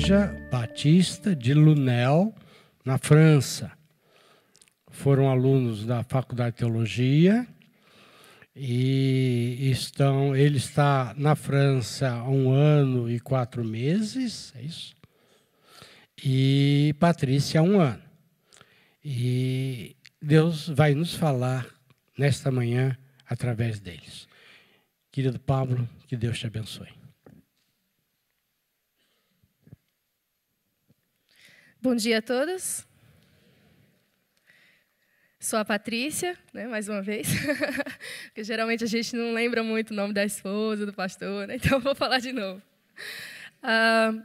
Igreja Batista de Lunel, na França. Foram alunos da Faculdade de Teologia e ele está na França há 1 ano e 4 meses, é isso? E Patrícia há 1 ano. E Deus vai nos falar nesta manhã através deles. Querido Pablo, que Deus te abençoe. Bom dia a todos. Sou a Patrícia, né, mais uma vez, porque geralmente a gente não lembra muito o nome da esposa, do pastor, né, então vou falar de novo.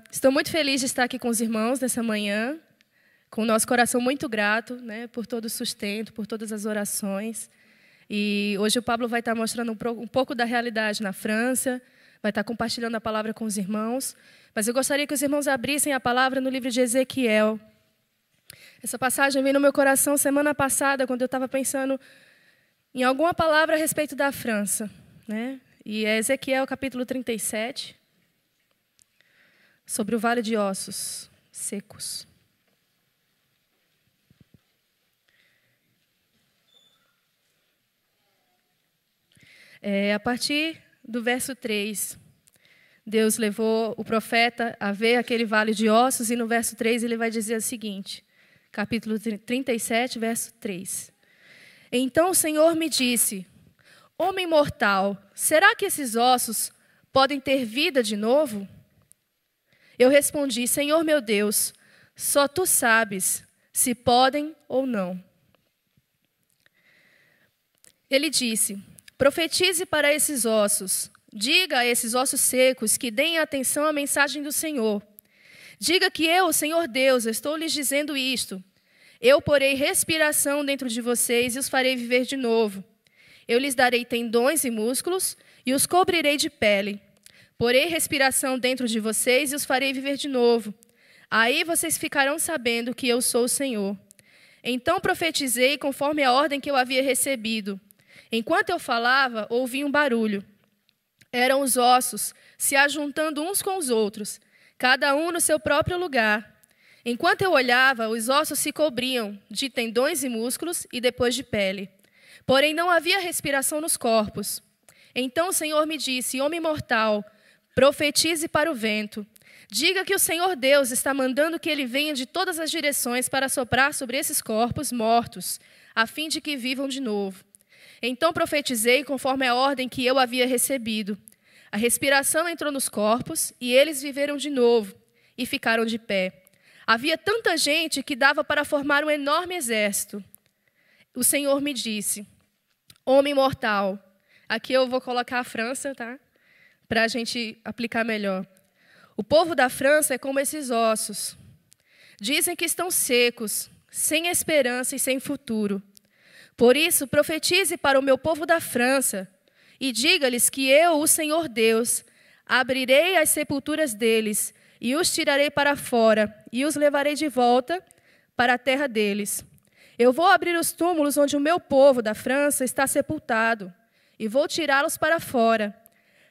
Estou muito feliz de estar aqui com os irmãos nessa manhã, com o nosso coração muito grato, né, por todo o sustento, por todas as orações. E hoje o Pablo vai estar mostrando um pouco da realidade na França, vai estar compartilhando a palavra com os irmãos. Mas eu gostaria que os irmãos abrissem a palavra no livro de Ezequiel. Essa passagem veio no meu coração semana passada, quando eu estava pensando em alguma palavra a respeito da França, né? E é Ezequiel, capítulo 37, sobre o vale de ossos secos. A partir do verso 3, Deus levou o profeta a ver aquele vale de ossos, e no verso 3 ele vai dizer o seguinte, capítulo 37, verso 3. Então o Senhor me disse, homem mortal, será que esses ossos podem ter vida de novo? Eu respondi, Senhor meu Deus, só tu sabes se podem ou não. Ele disse, profetize para esses ossos, diga a esses ossos secos que deem atenção à mensagem do Senhor. Diga que eu, o Senhor Deus, estou lhes dizendo isto. Eu porei respiração dentro de vocês e os farei viver de novo. Eu lhes darei tendões e músculos e os cobrirei de pele. Porei respiração dentro de vocês e os farei viver de novo. Aí vocês ficarão sabendo que eu sou o Senhor. Então profetizei conforme a ordem que eu havia recebido. Enquanto eu falava, ouvi um barulho. Eram os ossos se ajuntando uns com os outros, cada um no seu próprio lugar. Enquanto eu olhava, os ossos se cobriam de tendões e músculos e depois de pele. Porém, não havia respiração nos corpos. Então o Senhor me disse, homem mortal, profetize para o vento. Diga que o Senhor Deus está mandando que ele venha de todas as direções para soprar sobre esses corpos mortos, a fim de que vivam de novo. Então profetizei conforme a ordem que eu havia recebido. A respiração entrou nos corpos e eles viveram de novo e ficaram de pé. Havia tanta gente que dava para formar um enorme exército. O Senhor me disse, homem mortal, aqui eu vou colocar a França, tá? Para a gente aplicar melhor. O povo da França é como esses ossos. Dizem que estão secos, sem esperança e sem futuro. Por isso, profetize para o meu povo da França e diga-lhes que eu, o Senhor Deus, abrirei as sepulturas deles e os tirarei para fora e os levarei de volta para a terra deles. Eu vou abrir os túmulos onde o meu povo da França está sepultado e vou tirá-los para fora.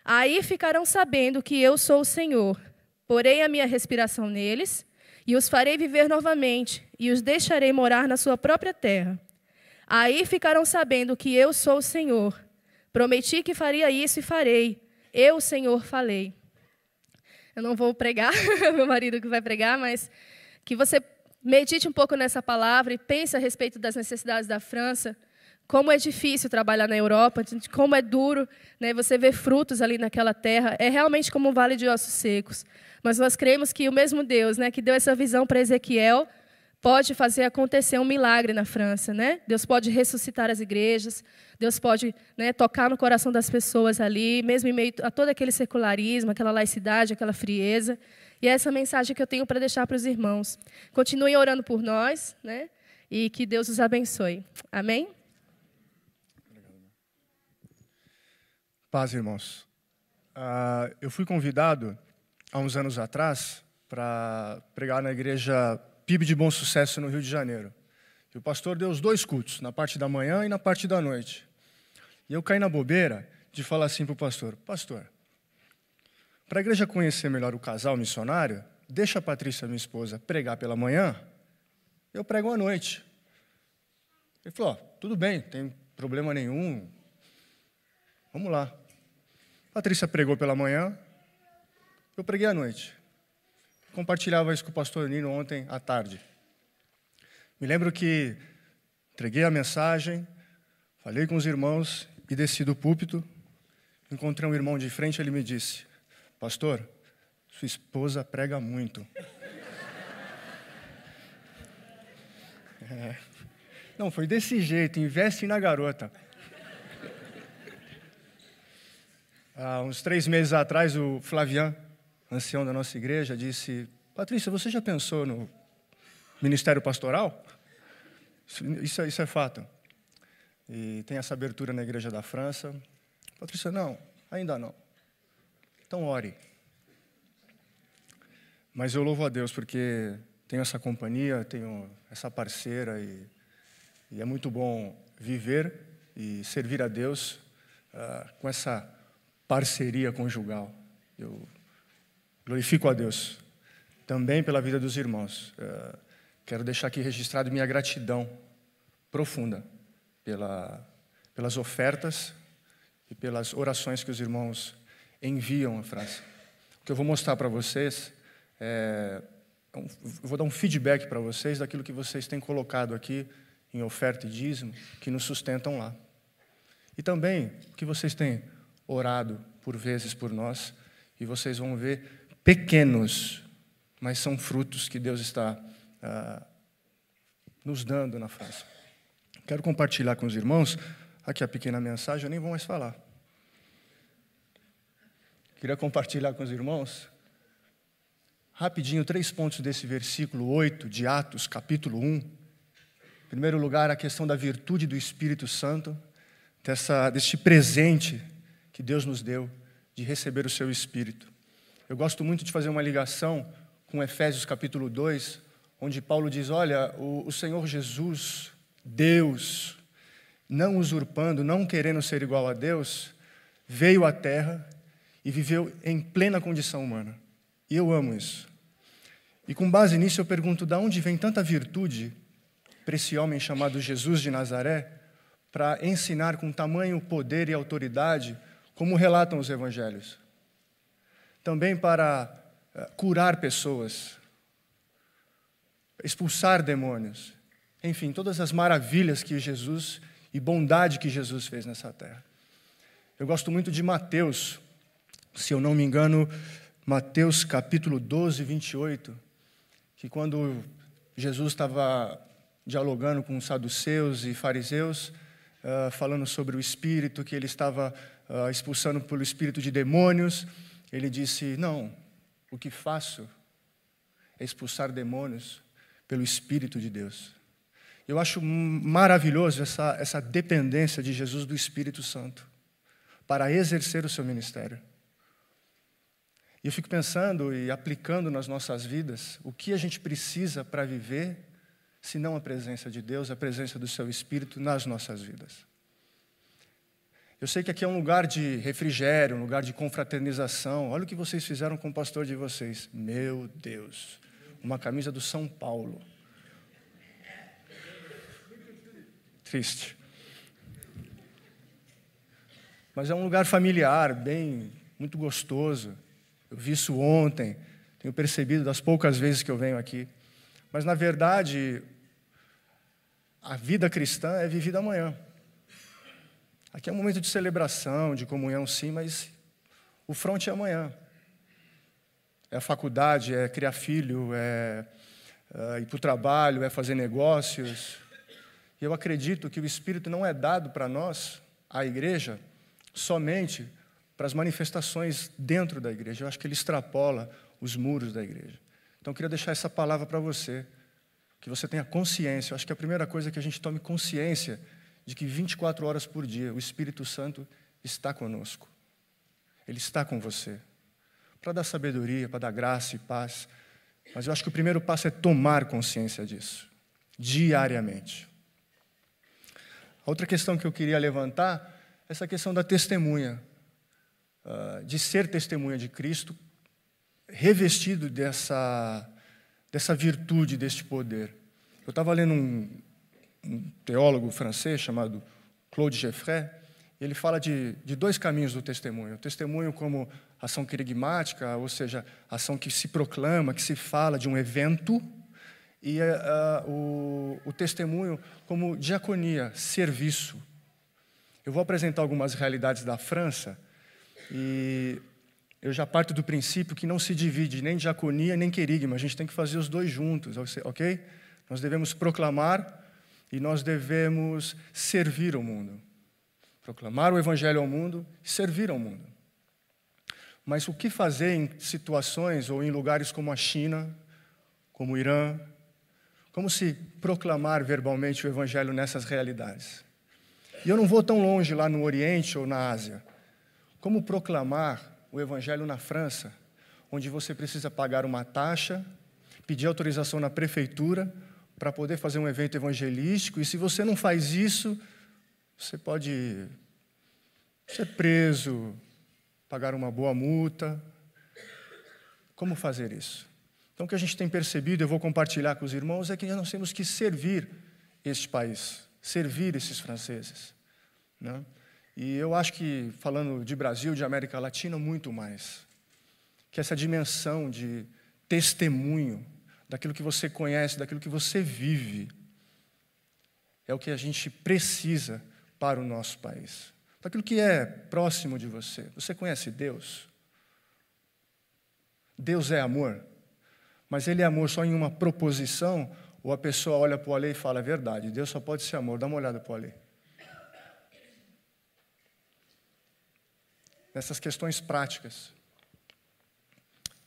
Aí ficarão sabendo que eu sou o Senhor. Porei a minha respiração neles e os farei viver novamente e os deixarei morar na sua própria terra. Aí ficarão sabendo que eu sou o Senhor. Prometi que faria isso e farei. Eu, o Senhor, falei. Eu não vou pregar, meu marido que vai pregar, mas que você medite um pouco nessa palavra e pense a respeito das necessidades da França, como é difícil trabalhar na Europa, como é duro, né, você ver frutos ali naquela terra. É realmente como um vale de ossos secos. Mas nós cremos que o mesmo Deus, né, que deu essa visão para Ezequiel, pode fazer acontecer um milagre na França, né? Deus pode ressuscitar as igrejas, Deus pode, né, tocar no coração das pessoas ali, mesmo em meio a todo aquele secularismo, aquela laicidade, aquela frieza. E é essa mensagem que eu tenho para deixar para os irmãos. Continuem orando por nós, né? E que Deus os abençoe. Amém? Paz, irmãos. Eu fui convidado, há uns anos atrás, para pregar na igreja PIB de Bom Sucesso, no Rio de Janeiro. E o pastor deu os 2 cultos, na parte da manhã e na parte da noite. E eu caí na bobeira de falar assim para o pastor, pastor, para a igreja conhecer melhor o casal missionário, deixa a Patrícia, minha esposa, pregar pela manhã, eu prego à noite. Ele falou, tudo bem, não tem problema nenhum, vamos lá. Patrícia pregou pela manhã, eu preguei à noite. Compartilhava isso com o pastor Nino ontem à tarde. Me lembro que entreguei a mensagem, falei com os irmãos e desci do púlpito. Encontrei um irmão de frente, ele me disse, pastor, sua esposa prega muito. Não, foi desse jeito, investe na garota. Há uns 3 meses atrás, o Flavian, ancião da nossa igreja, disse, Patrícia, você já pensou no ministério pastoral? Isso é fato. E tem essa abertura na igreja da França. Patrícia, não, ainda não. Então ore. Mas eu louvo a Deus porque tenho essa companhia, tenho essa parceira e é muito bom viver e servir a Deus com essa parceria conjugal. Eu glorifico a Deus também pela vida dos irmãos. Quero deixar aqui registrado minha gratidão profunda pelas ofertas e pelas orações que os irmãos enviam à França. O que eu vou mostrar para vocês eu vou dar um feedback para vocês daquilo que vocês têm colocado aqui em oferta e dízimo, que nos sustentam lá. E também que vocês têm orado por vezes por nós, e vocês vão ver pequenos, mas são frutos que Deus está nos dando na França. Quero compartilhar com os irmãos, aqui a pequena mensagem, eu nem vou mais falar. Queria compartilhar com os irmãos, rapidinho, 3 pontos desse versículo 8 de Atos, capítulo 1. Em primeiro lugar, a questão da virtude do Espírito Santo, deste presente que Deus nos deu, de receber o seu Espírito. Eu gosto muito de fazer uma ligação com Efésios capítulo 2, onde Paulo diz, olha, o Senhor Jesus, Deus, não usurpando, não querendo ser igual a Deus, veio à terra e viveu em plena condição humana. E eu amo isso. E com base nisso eu pergunto, de onde vem tanta virtude para esse homem chamado Jesus de Nazaré, para ensinar com tamanho poder e autoridade, como relatam os evangelhos. Também para curar pessoas, expulsar demônios. Enfim, todas as maravilhas que Jesus e bondade que Jesus fez nessa terra. Eu gosto muito de Mateus, se eu não me engano, Mateus capítulo 12, 28, que quando Jesus estava dialogando com os saduceus e fariseus, falando sobre o Espírito, que ele estava expulsando pelo Espírito de demônios, ele disse, não, o que faço é expulsar demônios pelo Espírito de Deus. Eu acho maravilhoso essa dependência de Jesus do Espírito Santo para exercer o seu ministério. E eu fico pensando e aplicando nas nossas vidas o que a gente precisa para viver, se não a presença de Deus, a presença do seu Espírito nas nossas vidas. Eu sei que aqui é um lugar de refrigério, um lugar de confraternização. Olha o que vocês fizeram com o pastor de vocês. Meu Deus, uma camisa do São Paulo. Triste. Mas é um lugar familiar, muito gostoso. Eu vi isso ontem, tenho percebido das poucas vezes que eu venho aqui. Mas, na verdade, a vida cristã é vivida amanhã. Aqui é um momento de celebração, de comunhão, sim, mas o fronte é amanhã. É a faculdade, é criar filho, é ir para o trabalho, é fazer negócios. E eu acredito que o Espírito não é dado para nós, a igreja, somente para as manifestações dentro da igreja. Eu acho que ele extrapola os muros da igreja. Então, eu queria deixar essa palavra para você, que você tenha consciência. Eu acho que a primeira coisa é que a gente tome consciência de que 24 horas por dia o Espírito Santo está conosco. Ele está com você, para dar sabedoria, para dar graça e paz. Mas eu acho que o primeiro passo é tomar consciência disso, diariamente. A outra questão que eu queria levantar é essa questão da testemunha, de ser testemunha de Cristo revestido dessa virtude, deste poder. Eu estava lendo um teólogo francês chamado Claude Geoffrey. Ele fala de dois caminhos do testemunho. O testemunho como ação querigmática, ou seja, ação que se proclama, que se fala de um evento, e o testemunho como diaconia, serviço. Eu vou apresentar algumas realidades da França, e eu já parto do princípio que não se divide nem diaconia nem querigma, a gente tem que fazer os dois juntos, ok? Nós devemos proclamar e nós devemos servir ao mundo. Proclamar o Evangelho ao mundo e servir ao mundo. Mas o que fazer em situações ou em lugares como a China, como o Irã? Como se proclamar verbalmente o Evangelho nessas realidades? E eu não vou tão longe lá no Oriente ou na Ásia. Como proclamar o Evangelho na França, onde você precisa pagar uma taxa, pedir autorização na prefeitura para poder fazer um evento evangelístico, e se você não faz isso, você pode ser preso, pagar uma boa multa. Como fazer isso? Então, o que a gente tem percebido, eu vou compartilhar com os irmãos, é que nós temos que servir este país, servir esses franceses, né? E eu acho que, falando de Brasil, de América Latina, muito mais. Que essa dimensão de testemunho, daquilo que você conhece, daquilo que você vive, é o que a gente precisa para o nosso país. Daquilo que é próximo de você. Você conhece Deus? Deus é amor. Mas Ele é amor só em uma proposição, ou a pessoa olha para o alheio e fala, é verdade, Deus só pode ser amor. Dá uma olhada para o alheio. Nessas questões práticas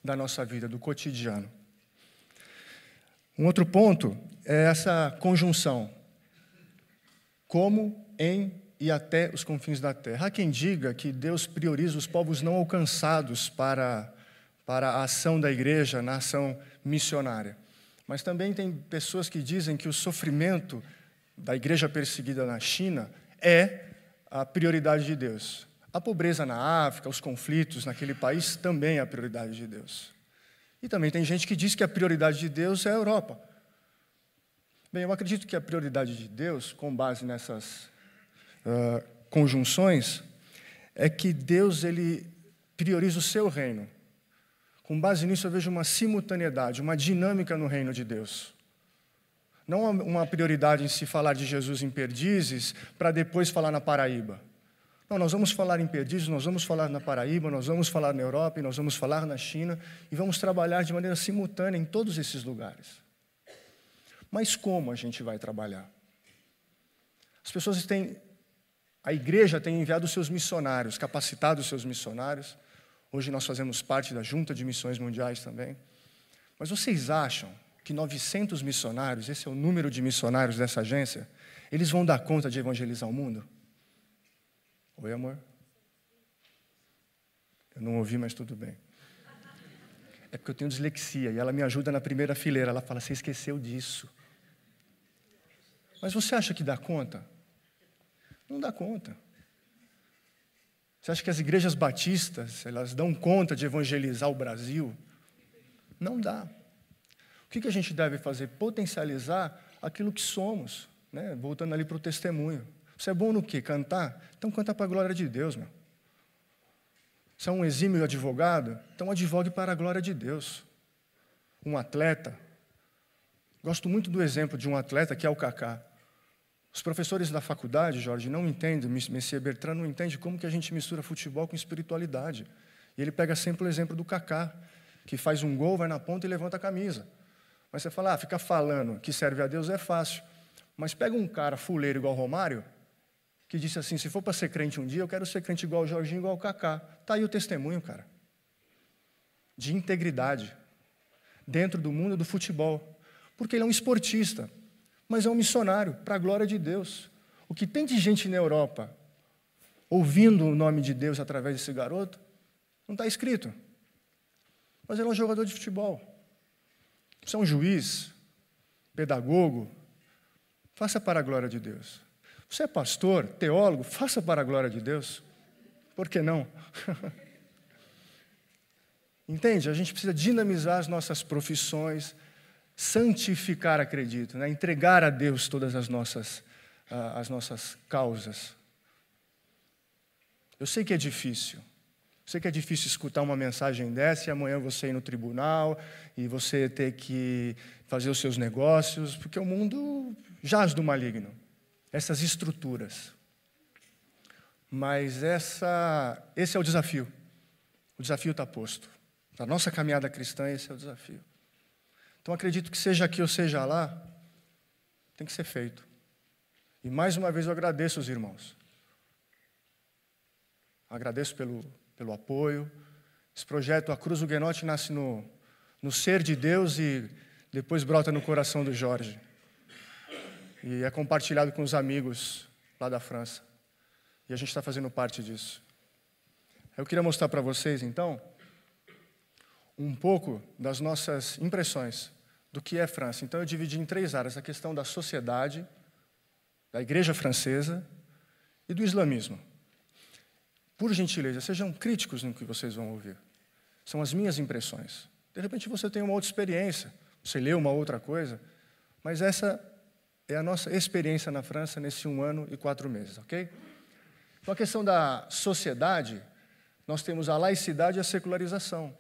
da nossa vida, do cotidiano. Um outro ponto é essa conjunção. Como, em e até os confins da terra. Há quem diga que Deus prioriza os povos não alcançados para a ação da igreja, na ação missionária. Mas também tem pessoas que dizem que o sofrimento da igreja perseguida na China é a prioridade de Deus. A pobreza na África, os conflitos naquele país também é a prioridade de Deus. E também tem gente que diz que a prioridade de Deus é a Europa. Bem, eu acredito que a prioridade de Deus, com base nessas conjunções, é que Deus ele prioriza o seu reino. Com base nisso, eu vejo uma simultaneidade, uma dinâmica no reino de Deus. Não uma prioridade em se falar de Jesus em Perdizes, para depois falar na Paraíba. Não, nós vamos falar em Perdizes, nós vamos falar na Paraíba, nós vamos falar na Europa, e nós vamos falar na China, e vamos trabalhar de maneira simultânea em todos esses lugares. Mas como a gente vai trabalhar? As pessoas a igreja tem enviado os seus missionários, capacitado os seus missionários. Hoje nós fazemos parte da Junta de Missões Mundiais também. Mas vocês acham que 900 missionários, esse é o número de missionários dessa agência, eles vão dar conta de evangelizar o mundo? Oi, amor? Eu não ouvi, mas tudo bem. É porque eu tenho dislexia e ela me ajuda na primeira fileira. Ela fala, você esqueceu disso. Mas você acha que dá conta? Não dá conta. Você acha que as igrejas batistas, elas dão conta de evangelizar o Brasil? Não dá. O que a gente deve fazer? Potencializar aquilo que somos, né? Voltando ali para o testemunho. Você é bom no quê? Cantar? Então canta para a glória de Deus, meu. Você é um exímio advogado? Então advogue para a glória de Deus. Um atleta? Gosto muito do exemplo de um atleta que é o Kaká. Os professores da faculdade, Jorge, não entendem, Messias Bertrand não entende como que a gente mistura futebol com espiritualidade. E ele pega sempre o exemplo do Kaká, que faz um gol, vai na ponta e levanta a camisa. Mas você fala, ficar falando que serve a Deus é fácil. Mas pega um cara fuleiro igual Romário, que disse assim, se for para ser crente um dia, eu quero ser crente igual o Jorginho, igual o Kaká. Está aí o testemunho, cara. De integridade. Dentro do mundo do futebol. Porque ele é um esportista. Mas é um missionário, para a glória de Deus. O que tem de gente na Europa ouvindo o nome de Deus através desse garoto, não está escrito. Mas ele é um jogador de futebol. Você é um juiz, pedagogo, faça para a glória de Deus. Você é pastor, teólogo, faça para a glória de Deus. Por que não? Entende? A gente precisa dinamizar as nossas profissões, santificar, acredito, né? Entregar a Deus todas as nossas causas. Eu sei que é difícil. Sei que é difícil escutar uma mensagem dessa e amanhã você ir no tribunal e você ter que fazer os seus negócios, porque o mundo jaz do maligno, essas estruturas. Mas esse é o desafio. O desafio está posto. Para a nossa caminhada cristã, esse é o desafio. Então, acredito que seja aqui ou seja lá, tem que ser feito. E mais uma vez eu agradeço os irmãos. Agradeço pelo apoio. Esse projeto, a Cruz Huguenote, nasce no ser de Deus e depois brota no coração do Jorge. E é compartilhado com os amigos lá da França. E a gente está fazendo parte disso. Eu queria mostrar para vocês, então, um pouco das nossas impressões do que é França. Então, eu dividi em 3 áreas: a questão da sociedade, da igreja francesa e do islamismo. Por gentileza, sejam críticos no que vocês vão ouvir. São as minhas impressões. De repente você tem uma outra experiência, você lê uma outra coisa, mas essa é a nossa experiência na França nesse 1 ano e 4 meses, ok? Então, a questão da sociedade, nós temos a laicidade e a secularização.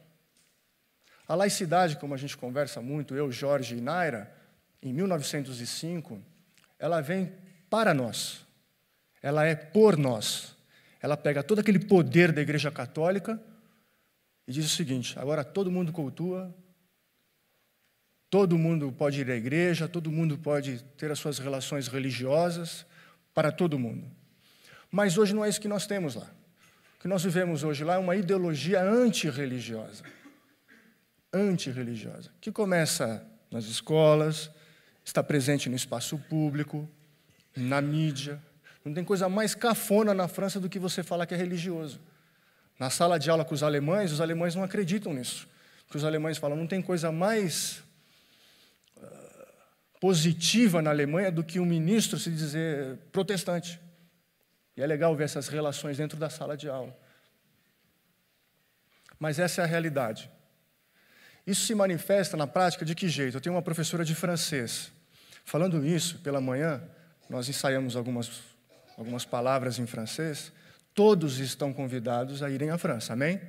A laicidade, como a gente conversa muito, eu, Jorge e Naira, em 1905, ela vem para nós. Ela é por nós. Ela pega todo aquele poder da Igreja Católica e diz o seguinte: agora todo mundo cultua, todo mundo pode ir à igreja, todo mundo pode ter as suas relações religiosas, para todo mundo. Mas hoje não é isso que nós temos lá. O que nós vivemos hoje lá é uma ideologia antirreligiosa. Antirreligiosa, que começa nas escolas, está presente no espaço público, na mídia. Não tem coisa mais cafona na França do que você falar que é religioso. Na sala de aula com os alemães não acreditam nisso. Porque os alemães falam, não tem coisa mais positiva na Alemanha do que um ministro se dizer protestante. E é legal ver essas relações dentro da sala de aula. Mas essa é a realidade. Isso se manifesta na prática de que jeito? Eu tenho uma professora de francês. Falando isso, pela manhã, nós ensaiamos algumas palavras em francês. Todos estão convidados a irem à França, amém?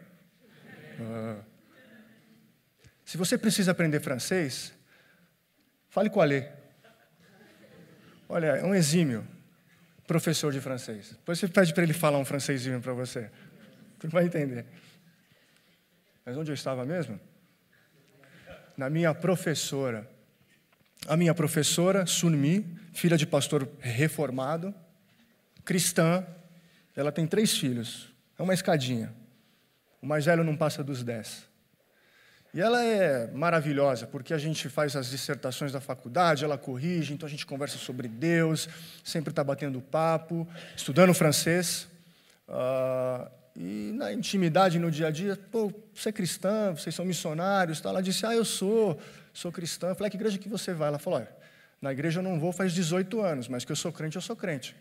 Se você precisa aprender francês, fale com a Alê. Olha, é um exímio professor de francês. Depois você pede para ele falar um francêsinho para você. Você vai entender. Mas onde eu estava mesmo? Na minha professora. A minha professora, Sunmi, filha de pastor reformado, cristã, ela tem 3 filhos. É uma escadinha. O mais velho não passa dos 10. E ela é maravilhosa, porque a gente faz as dissertações da faculdade, ela corrige, então a gente conversa sobre Deus, sempre está batendo papo, estudando francês. E na intimidade, no dia a dia, pô, você é cristã, vocês são missionários, tá? Ela disse, eu sou cristã. Eu falei, que igreja que você vai? Ela falou, na igreja eu não vou faz 18 anos, mas que eu sou crente.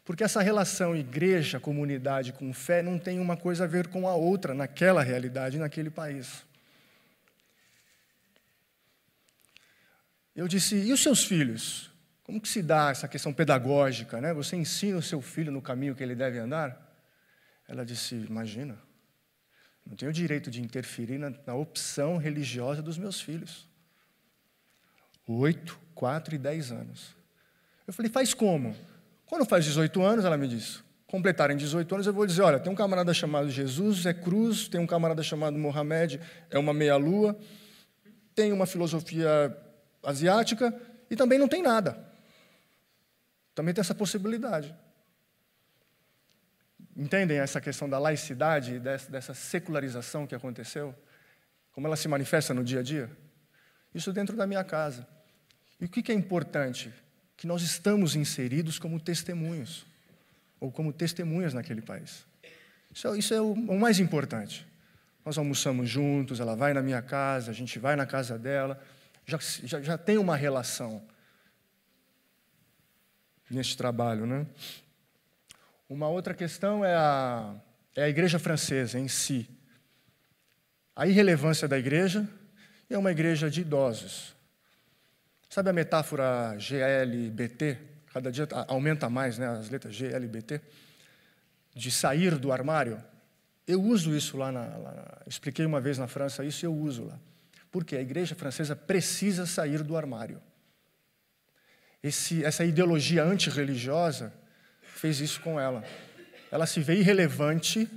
Porque essa relação igreja, comunidade com fé não tem uma coisa a ver com a outra naquela realidade, naquele país. Eu disse, e os seus filhos? Como que se dá essa questão pedagógica, né? Você ensina o seu filho no caminho que ele deve andar? Ela disse, imagina, não tenho o direito de interferir na opção religiosa dos meus filhos. 8, 4 e 10 anos. Eu falei, faz como? Quando faz 18 anos, ela me disse, completarem 18 anos, eu vou dizer, olha, tem um camarada chamado Jesus, é cruz, tem um camarada chamado Mohamed, é uma meia-lua, tem uma filosofia asiática e também não tem nada. Também tem essa possibilidade. Entendem essa questão da laicidade, dessa secularização que aconteceu? Como ela se manifesta no dia a dia? Isso dentro da minha casa. E o que é importante? Que nós estamos inseridos como testemunhos, ou como testemunhas naquele país. Isso é o mais importante. Nós almoçamos juntos, ela vai na minha casa, a gente vai na casa dela, já tem uma relação neste trabalho, né? Uma outra questão é a igreja francesa em si. a irrelevância da igreja e é uma igreja de idosos. Sabe a metáfora GLBT? Cada dia aumenta mais, né, as letras GLBT, de sair do armário. Eu uso isso lá, expliquei uma vez na França isso e eu uso lá. Porque a igreja francesa precisa sair do armário. Essa ideologia antirreligiosa fez isso com ela. Ela se vê irrelevante,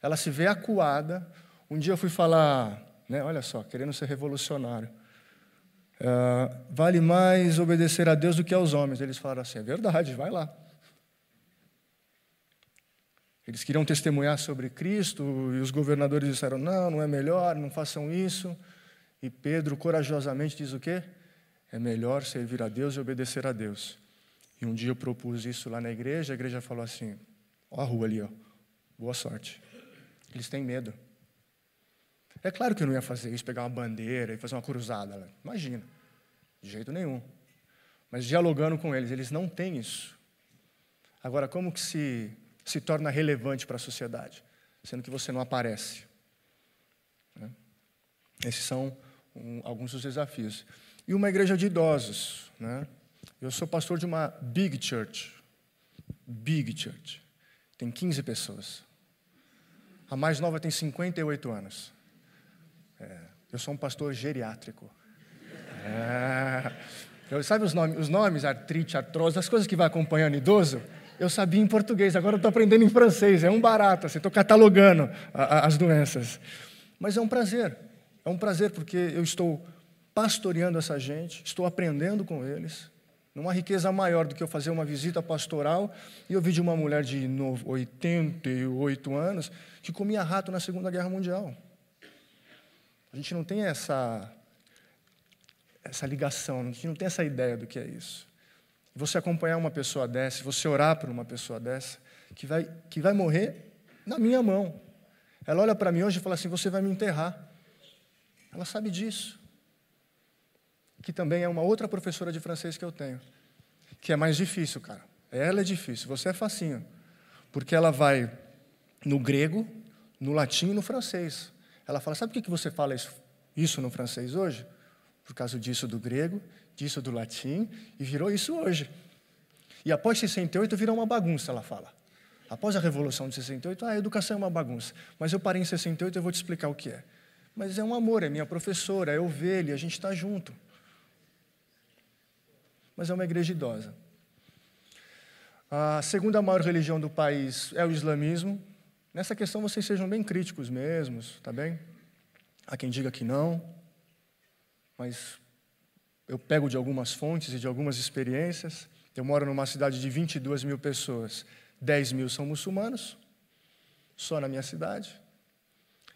ela se vê acuada. Um dia eu fui falar, né, olha só, querendo ser revolucionário. Vale mais obedecer a Deus do que aos homens. Eles falaram assim, é verdade, vai lá. Eles queriam testemunhar sobre Cristo e os governadores disseram, não é melhor, não façam isso. E Pedro corajosamente diz o quê? É melhor servir a Deus e obedecer a Deus. E um dia eu propus isso lá na igreja, a igreja falou assim, ó a rua ali, ó, boa sorte. Eles têm medo. É claro que eu não ia fazer isso, pegar uma bandeira e fazer uma cruzada. Imagina, de jeito nenhum. Mas dialogando com eles, eles não têm isso. Agora, como que se torna relevante para a sociedade? Sendo que você não aparece. Esses são alguns dos desafios. E uma igreja de idosos. Né? Eu sou pastor de uma big church. Big church. Tem 15 pessoas. A mais nova tem 58 anos. Eu sou um pastor geriátrico. Sabe os nomes? Artrite, artrose, as coisas que vai acompanhando idoso? Eu sabia em português, agora eu estou aprendendo em francês. É um barato, assim, estou catalogando as doenças. Mas é um prazer porque eu estou pastoreando essa gente, estou aprendendo com eles. Não há riqueza maior do que eu fazer uma visita pastoral e ouvir de uma mulher de 88 anos que comia rato na Segunda Guerra Mundial. A gente não tem essa ligação, a gente não tem essa ideia do que é isso. Você acompanhar uma pessoa dessa, você orar por uma pessoa dessa, que vai morrer na minha mão. Ela olha para mim hoje e fala assim, você vai me enterrar. Ela sabe disso. Que também é uma outra professora de francês que eu tenho. Que é mais difícil, cara. Ela é difícil, você é facinho. Porque ela vai no grego, no latim e no francês. Ela fala, sabe por que você fala isso no francês hoje? Por causa disso do grego, disso do latim, e virou isso hoje. E após 68 virou uma bagunça, ela fala. Após a Revolução de 68, a educação é uma bagunça. Mas eu parei em 68 e eu vou te explicar o que é. Mas é um amor, é minha professora, é ovelha, a gente está junto. Mas é uma igreja idosa. A segunda maior religião do país é o islamismo. Nessa questão vocês sejam bem críticos mesmos, tá bem? Há quem diga que não, mas eu pego de algumas fontes e de algumas experiências. Eu moro numa cidade de 22 mil pessoas, 10 mil são muçulmanos, só na minha cidade.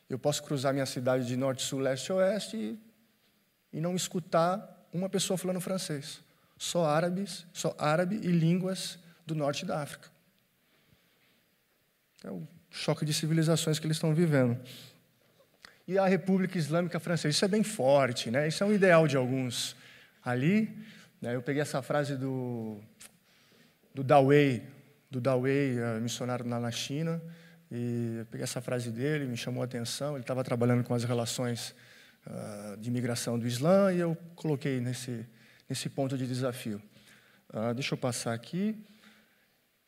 Eu posso cruzar minha cidade de norte, sul, leste, oeste e não escutar uma pessoa falando francês. Só árabe e línguas do norte da África. É o choque de civilizações que eles estão vivendo. E a República Islâmica Francesa, isso é bem forte, né? Isso é um ideal de alguns ali. Né? Eu peguei essa frase do Dawei, missionário na China, e eu peguei essa frase dele, me chamou a atenção. Ele estava trabalhando com as relações de imigração do Islã, e eu coloquei nesse ponto de desafio. Deixa eu passar aqui.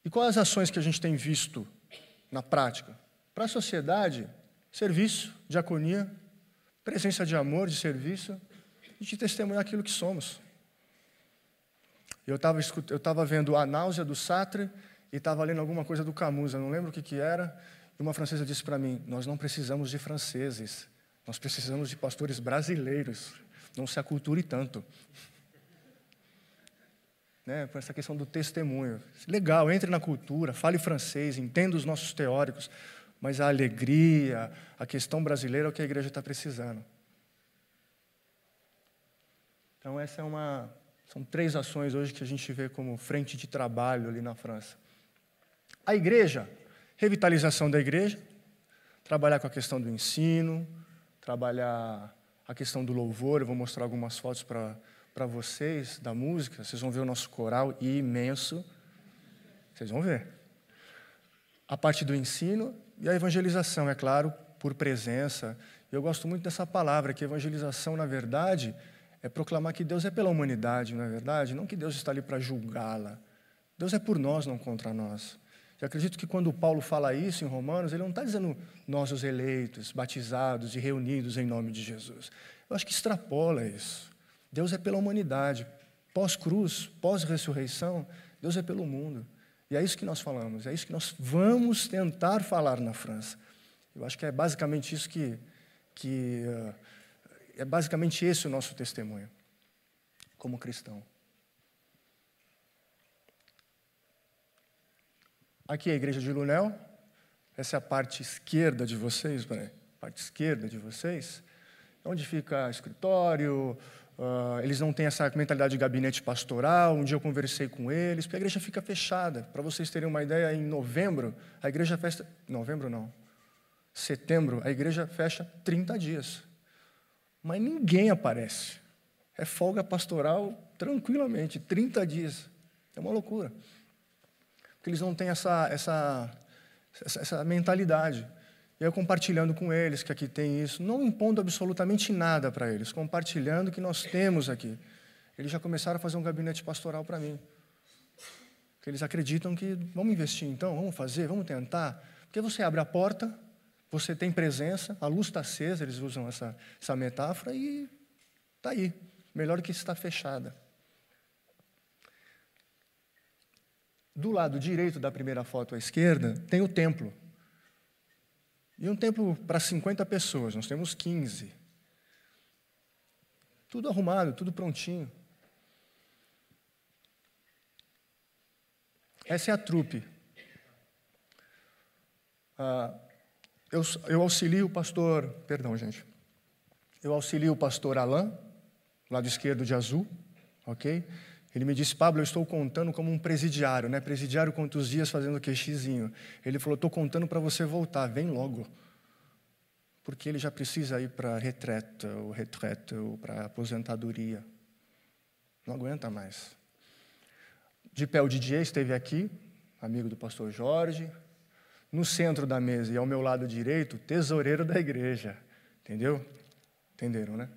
E quais as ações que a gente tem visto na prática? Para a sociedade, serviço, diaconia, presença de amor, de serviço, e de testemunhar aquilo que somos. Eu estava vendo A Náusea, do Sartre, e estava lendo alguma coisa do Camus, eu não lembro o que era, e uma francesa disse para mim, nós não precisamos de franceses, nós precisamos de pastores brasileiros, não se aculture tanto. Né, por essa questão do testemunho. Legal, entre na cultura, fale francês, entenda os nossos teóricos, mas a alegria, a questão brasileira é o que a igreja está precisando. Então, são 3 ações hoje que a gente vê como frente de trabalho ali na França. A igreja, revitalização da igreja, trabalhar com a questão do ensino, trabalhar a questão do louvor, eu vou mostrar algumas fotos para vocês, da música, vocês vão ver o nosso coral imenso, vocês vão ver. A parte do ensino e a evangelização, é claro, por presença Eu gosto muito dessa palavra, que evangelização, na verdade, é proclamar que Deus é pela humanidade, não é verdade? Não que Deus está ali para julgá-la. Deus é por nós, não contra nós. Eu acredito que quando Paulo fala isso em Romanos, ele não está dizendo nós os eleitos, batizados e reunidos em nome de Jesus. Eu acho que extrapola isso. Deus é pela humanidade. Pós-cruz, pós-ressurreição, Deus é pelo mundo. E é isso que nós falamos, é isso que nós vamos tentar falar na França. Eu acho que é basicamente isso é basicamente esse o nosso testemunho, como cristão. Aqui é a igreja de Lunel, essa é a parte esquerda de vocês, parte esquerda de vocês, onde fica escritório, eles não têm essa mentalidade de gabinete pastoral. Um dia eu conversei com eles, porque a igreja fica fechada. Para vocês terem uma ideia, em novembro, a igreja fecha... Novembro não. Setembro, a igreja fecha 30 dias. Mas ninguém aparece. É folga pastoral tranquilamente, 30 dias. É uma loucura. Porque eles não têm essa mentalidade. E eu compartilhando com eles que aqui tem isso, não impondo absolutamente nada para eles, compartilhando o que nós temos aqui. Eles já começaram a fazer um gabinete pastoral para mim. Porque eles acreditam que vamos investir então, vamos fazer, vamos tentar. Porque você abre a porta, você tem presença, a luz está acesa, eles usam essa metáfora, e está aí. Melhor do que estar fechada. Do lado direito da primeira foto à esquerda, tem o templo. E um templo para 50 pessoas, nós temos 15. Tudo arrumado, tudo prontinho. Essa é a trupe. Eu auxilio o pastor... Perdão, gente. Eu auxilio o pastor Alain, lado esquerdo de azul, ok? Ele me disse, Pablo, eu estou contando como um presidiário, né? Presidiário quantos dias fazendo o quexizinho. Ele falou, estou contando para você voltar, vem logo. Porque ele já precisa ir para retreta ou para aposentadoria. Não aguenta mais. De pé, o Didier esteve aqui, amigo do pastor Jorge. No centro da mesa e ao meu lado direito, tesoureiro da igreja. Entendeu? Entenderam, né?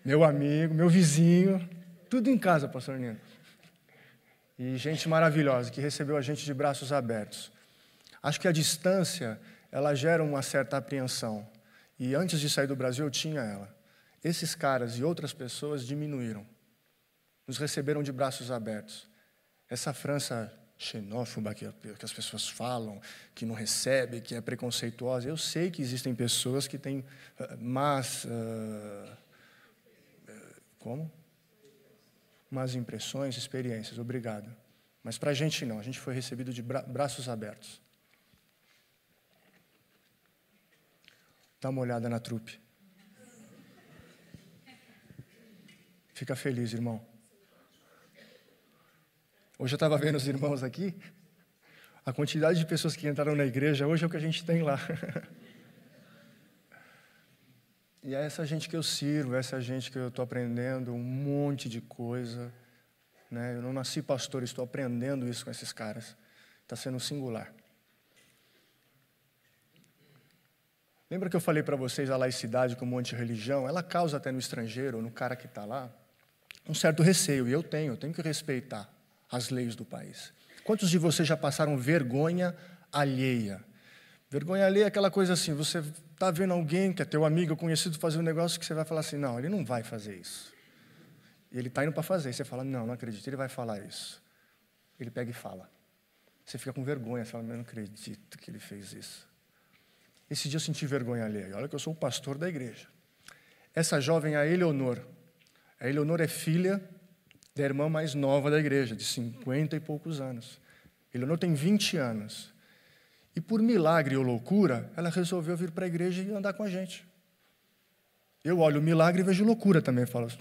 Meu amigo, meu vizinho, tudo em casa, pastor Nino. E gente maravilhosa, que recebeu a gente de braços abertos. Acho que a distância, ela gera uma certa apreensão. E antes de sair do Brasil, eu tinha ela. Esses caras e outras pessoas diminuíram. Nos receberam de braços abertos. Essa França xenófoba que as pessoas falam, que não recebe, que é preconceituosa, eu sei que existem pessoas que têm más impressões, experiências, obrigado. Mas para a gente não, a gente foi recebido de braços abertos. Dá uma olhada na trupe. Fica feliz, irmão. Hoje eu estava vendo os irmãos aqui, a quantidade de pessoas que entraram na igreja hoje é o que a gente tem lá. E é essa gente que eu sirvo, essa gente que eu estou aprendendo um monte de coisa. Né? Eu não nasci pastor, estou aprendendo isso com esses caras. Está sendo singular. Lembra que eu falei para vocês a laicidade como antirreligião? Ela causa até no estrangeiro, no cara que está lá, um certo receio. E eu tenho que respeitar as leis do país. Quantos de vocês já passaram vergonha alheia? Vergonha alheia é aquela coisa assim, você está vendo alguém que é teu amigo, conhecido, fazer um negócio que você vai falar assim, não, ele não vai fazer isso. E ele está indo para fazer, e você fala, não acredito, ele vai falar isso. Ele pega e fala. Você fica com vergonha, você fala, eu não acredito que ele fez isso. Esse dia eu senti vergonha alheia. Olha que eu sou o pastor da igreja. Essa jovem é a Eleonor. A Eleonor é filha da irmã mais nova da igreja, de 50 e poucos anos. Eleonor tem 20 anos. E por milagre ou loucura, ela resolveu vir para a igreja e andar com a gente. Eu olho o milagre e vejo loucura também, falo.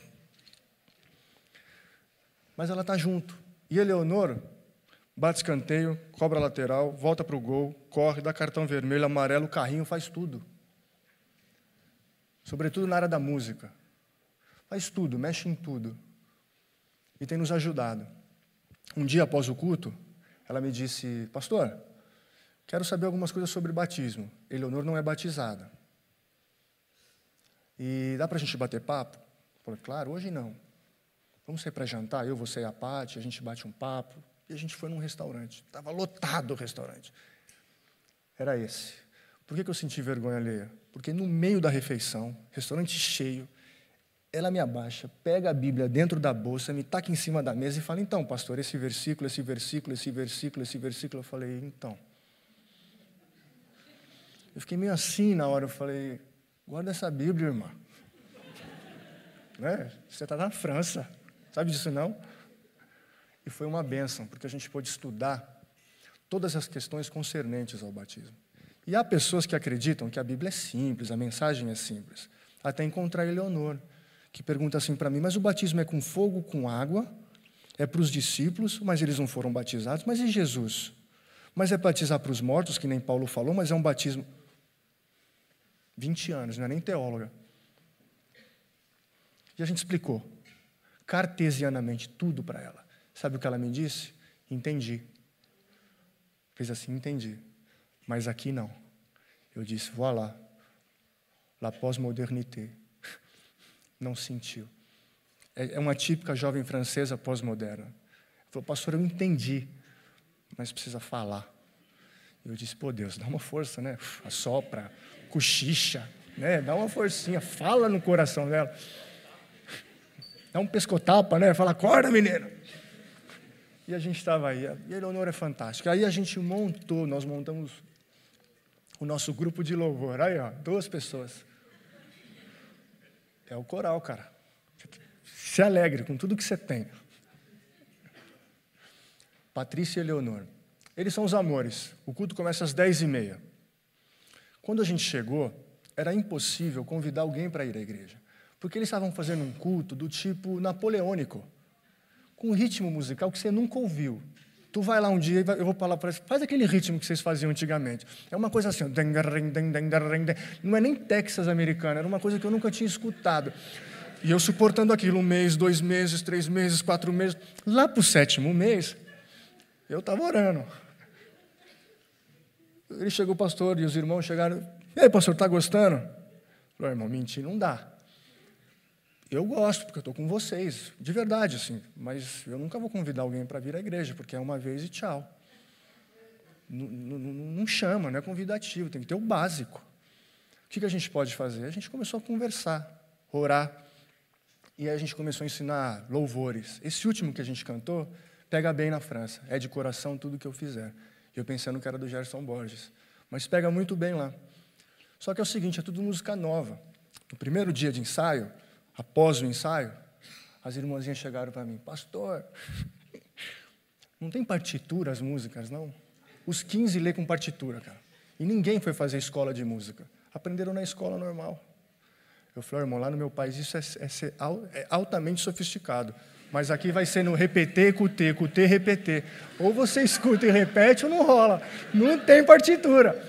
Mas ela está junto. E Eleonor bate escanteio, cobra lateral, volta para o gol, corre, dá cartão vermelho, amarelo, carrinho, faz tudo. Sobretudo na área da música. Faz tudo, mexe em tudo. E tem nos ajudado. Um dia após o culto, ela me disse, pastor, quero saber algumas coisas sobre batismo. Eleonor não é batizada. E dá para a gente bater papo? Eu falei, claro, hoje não. Vamos sair para jantar, eu, você e a Paty, a gente bate um papo. E a gente foi num restaurante. Estava lotado o restaurante. Era esse. Por que eu senti vergonha alheia? Porque no meio da refeição, restaurante cheio, ela me abaixa, pega a Bíblia dentro da bolsa, me taca em cima da mesa e fala, então, pastor, esse versículo, esse versículo, esse versículo, esse versículo. Eu falei, então. Eu fiquei meio assim na hora, eu falei, guarda essa Bíblia, irmã. Né? Você está na França, sabe disso não? E foi uma bênção, porque a gente pôde estudar todas as questões concernentes ao batismo. E há pessoas que acreditam que a Bíblia é simples, a mensagem é simples. Até encontrar a Eleonor, que pergunta assim para mim, mas o batismo é com fogo, com água, é para os discípulos, mas eles não foram batizados, mas e Jesus? Mas é batizar para os mortos, que nem Paulo falou, mas é um batismo... 20 anos, não é nem teóloga. E a gente explicou, cartesianamente, tudo para ela. Sabe o que ela me disse? Entendi. Fez assim, entendi. Mas aqui não. Eu disse, voilà, la pós-modernité. Não sentiu. É uma típica jovem francesa pós-moderna. Falou, pastor, eu entendi, mas precisa falar. Eu disse, pô, Deus, dá uma força, né? Assopra, cochicha, né? Dá uma forcinha, fala no coração dela. Dá um pescotapa, né? Fala, acorda, menina. E a gente estava aí. E a Eleonora é fantástica. Aí a gente nós montamos o nosso grupo de louvor. Aí, ó, 2 pessoas. É o coral, cara. Se alegre com tudo que você tem. Patrícia e Eleonor. Eles são os amores. O culto começa às 10h30. Quando a gente chegou, era impossível convidar alguém para ir à igreja. Porque eles estavam fazendo um culto do tipo napoleônico, com um ritmo musical que você nunca ouviu. Tu vai lá um dia e eu vou falar para você, faz aquele ritmo que vocês faziam antigamente. É uma coisa assim, não é nem Texas americano, era uma coisa que eu nunca tinha escutado. E eu suportando aquilo 1 mês, 2 meses, 3 meses, 4 meses. Lá para o 7º mês, eu estava orando. Ele chegou, o pastor, e os irmãos chegaram. E aí, pastor, está gostando? Eu falei, irmão, mentir não dá. Eu gosto, porque eu estou com vocês, de verdade, assim. Mas eu nunca vou convidar alguém para vir à igreja, porque é uma vez e tchau. Não chama, não é convidativo, tem que ter o básico. O que a gente pode fazer? A gente começou a conversar, orar. E aí a gente começou a ensinar louvores. Esse último que a gente cantou, pega bem na França. É de coração tudo que eu fizer. Eu pensando que era do Gerson Borges. Mas pega muito bem lá. Só que é o seguinte, é tudo música nova. No primeiro dia de ensaio, após o ensaio, as irmãzinhas chegaram para mim, pastor, não tem partitura as músicas, não? Os 15 lê com partitura, cara. E ninguém foi fazer escola de música. Aprenderam na escola normal. Eu falei, irmão, lá no meu país isso é altamente sofisticado. Mas aqui vai ser no repetir, cuter, repetir. Ou você escuta e repete ou não rola. Não tem partitura.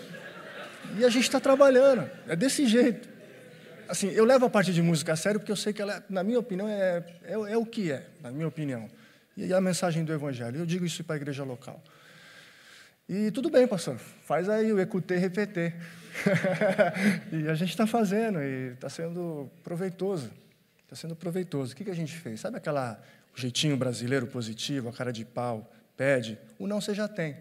E a gente está trabalhando. É desse jeito. Assim, eu levo a parte de música a sério porque eu sei que ela, na minha opinião, é o que é, na minha opinião. E a mensagem do Evangelho. Eu digo isso para a igreja local. E tudo bem, pastor, faz aí o EQT, repetir. E a gente está fazendo e está sendo proveitoso. Está sendo proveitoso. O que a gente fez? Sabe o jeitinho brasileiro positivo, a cara de pau, pede? O não você já tem.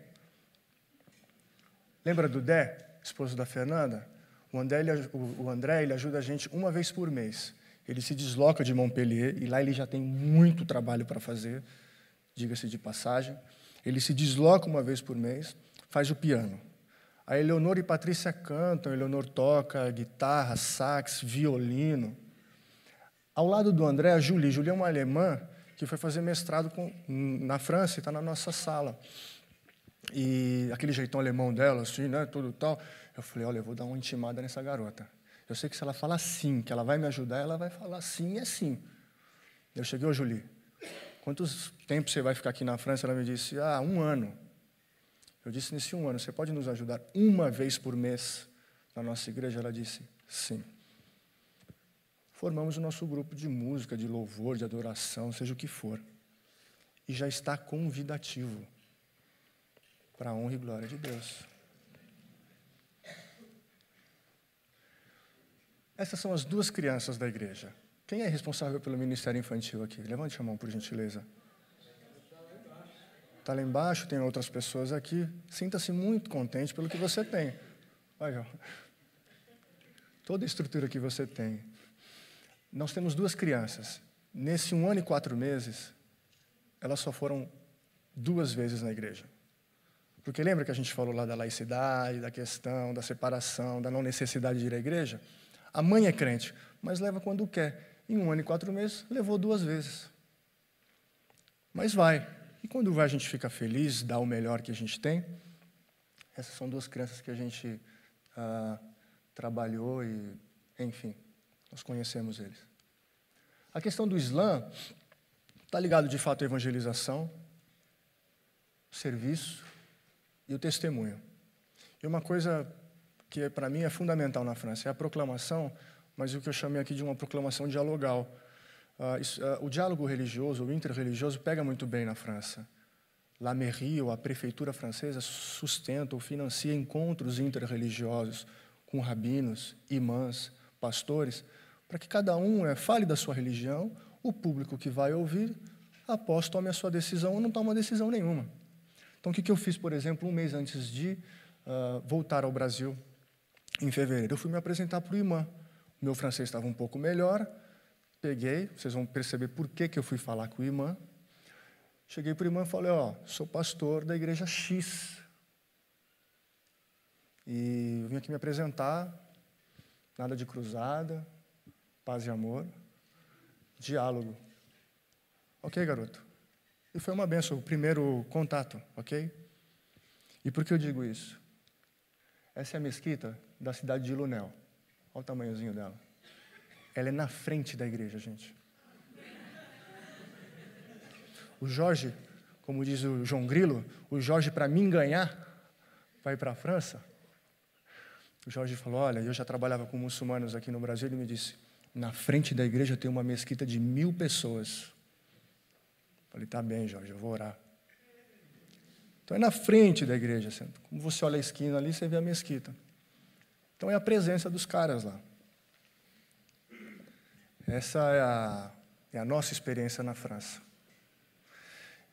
Lembra do Dé, esposo da Fernanda? O André, ele ajuda a gente uma vez por mês. Ele se desloca de Montpellier e lá ele já tem muito trabalho para fazer, diga-se de passagem. Ele se desloca uma vez por mês, faz o piano. A Eleonor e Patrícia cantam, a Eleonor toca guitarra, sax, violino. Ao lado do André, a Julie. Julie é uma alemã que foi fazer mestrado na França e está na nossa sala. E aquele jeitão alemão dela, assim, né, tudo tal. Eu falei, olha, eu vou dar uma intimada nessa garota. Eu sei que se ela falar sim, que ela vai me ajudar, ela vai falar sim, é sim. Eu cheguei, ô Julie, quantos tempo você vai ficar aqui na França? Ela me disse, 1 ano. Eu disse, nesse 1 ano, você pode nos ajudar uma vez por mês na nossa igreja? Ela disse, sim. Formamos o nosso grupo de música, de louvor, de adoração, seja o que for. E já está convidativo para a honra e glória de Deus. Essas são as duas crianças da igreja. Quem é responsável pelo ministério infantil aqui? Levante a mão, por gentileza. Está lá embaixo, tem outras pessoas aqui. Sinta-se muito contente pelo que você tem. Olha, toda a estrutura que você tem. Nós temos duas crianças. Nesse 1 ano e 4 meses, elas só foram 2 vezes na igreja. Porque lembra que a gente falou lá da laicidade, da questão, da separação, da não necessidade de ir à igreja? A mãe é crente, mas leva quando quer. Em 1 ano e 4 meses, levou 2 vezes. Mas vai. E quando vai, a gente fica feliz, dá o melhor que a gente tem. Essas são 2 crianças que a gente trabalhou e, enfim, nós conhecemos eles. A questão do Islã está ligado, de fato, à evangelização, serviço e o testemunho. E uma coisa que, para mim, é fundamental na França é a proclamação, mas o que eu chamei aqui de uma proclamação dialogal. O diálogo religioso, o interreligioso, pega muito bem na França. La mairie, ou a prefeitura francesa, sustenta ou financia encontros interreligiosos com rabinos, imãs, pastores, para que cada um fale da sua religião, o público que vai ouvir, após tome a sua decisão ou não toma decisão nenhuma. Então, o que eu fiz, por exemplo, 1 mês antes de voltar ao Brasil, em fevereiro? Eu fui me apresentar para o imã. O meu francês estava um pouco melhor, peguei, vocês vão perceber por que eu fui falar com o imã. Cheguei para o irmão e falei, sou pastor da igreja X. E eu vim aqui me apresentar, nada de cruzada, paz e amor, diálogo. Ok, garoto? E foi uma benção, o primeiro contato, ok? E por que eu digo isso? Essa é a mesquita da cidade de Lunel. Olha o tamanhozinho dela. Ela é na frente da igreja, gente. O Jorge, como diz o João Grilo, o Jorge, para mim ganhar, vai para a França. O Jorge falou, olha, eu já trabalhava com muçulmanos aqui no Brasil, ele me disse, na frente da igreja tem uma mesquita de 1000 pessoas. Falei, tá bem, Jorge, eu vou orar. Então é na frente da igreja, como você olha a esquina ali, você vê a mesquita. Então é a presença dos caras lá. Essa é a nossa experiência na França.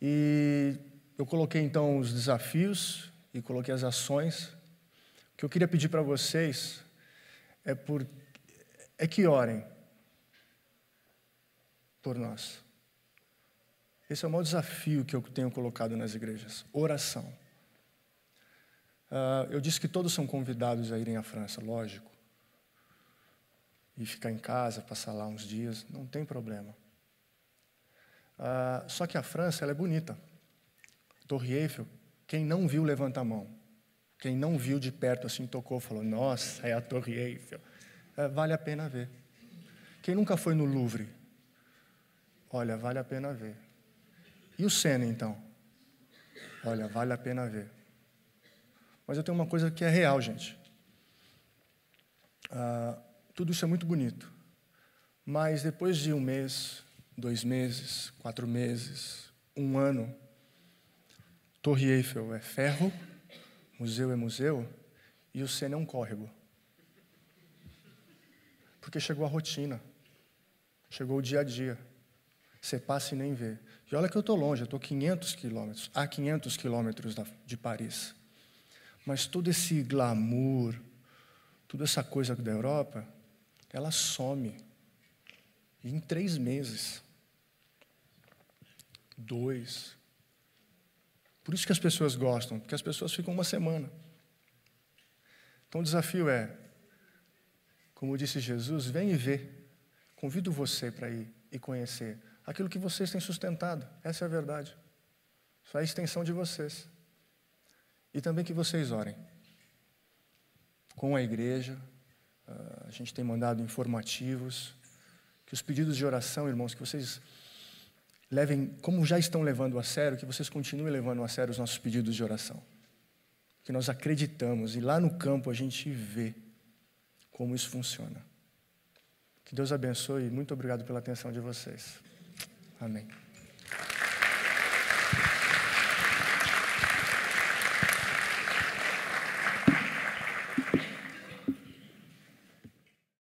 E eu coloquei, então, os desafios e coloquei as ações. O que eu queria pedir para vocês é que orem por nós. Esse é o maior desafio que eu tenho colocado nas igrejas, oração. Eu disse que todos são convidados a irem à França, lógico. E ficar em casa, passar lá uns dias, não tem problema. Só que a França, ela é bonita. Torre Eiffel, quem não viu, levanta a mão. Quem não viu de perto, assim, tocou, falou, nossa, é a Torre Eiffel. Vale a pena ver. Quem nunca foi no Louvre? Olha, vale a pena ver. E o Sena, então? Olha, vale a pena ver. Mas eu tenho uma coisa que é real, gente. Tudo isso é muito bonito. Mas depois de 1 mês, 2 meses, 4 meses, 1 ano, Torre Eiffel é ferro, museu é museu, e o Sena é um córrego. Porque chegou a rotina, chegou o dia a dia. Você passa e nem vê. E olha que eu estou longe, eu estou 500 quilômetros, a 500 quilômetros de Paris. Mas todo esse glamour, toda essa coisa da Europa, ela some. E em 3 meses. 2. Por isso que as pessoas gostam, porque as pessoas ficam 1 semana. Então o desafio é, como disse Jesus, vem e vê. Convido você para ir e conhecer aquilo que vocês têm sustentado. Essa é a verdade. Isso é a extensão de vocês. E também que vocês orem. Com a igreja, a gente tem mandado informativos, que os pedidos de oração, irmãos, que vocês levem, como já estão levando a sério, que vocês continuem levando a sério os nossos pedidos de oração. Que nós acreditamos e lá no campo a gente vê como isso funciona. Que Deus abençoe e muito obrigado pela atenção de vocês. Amém.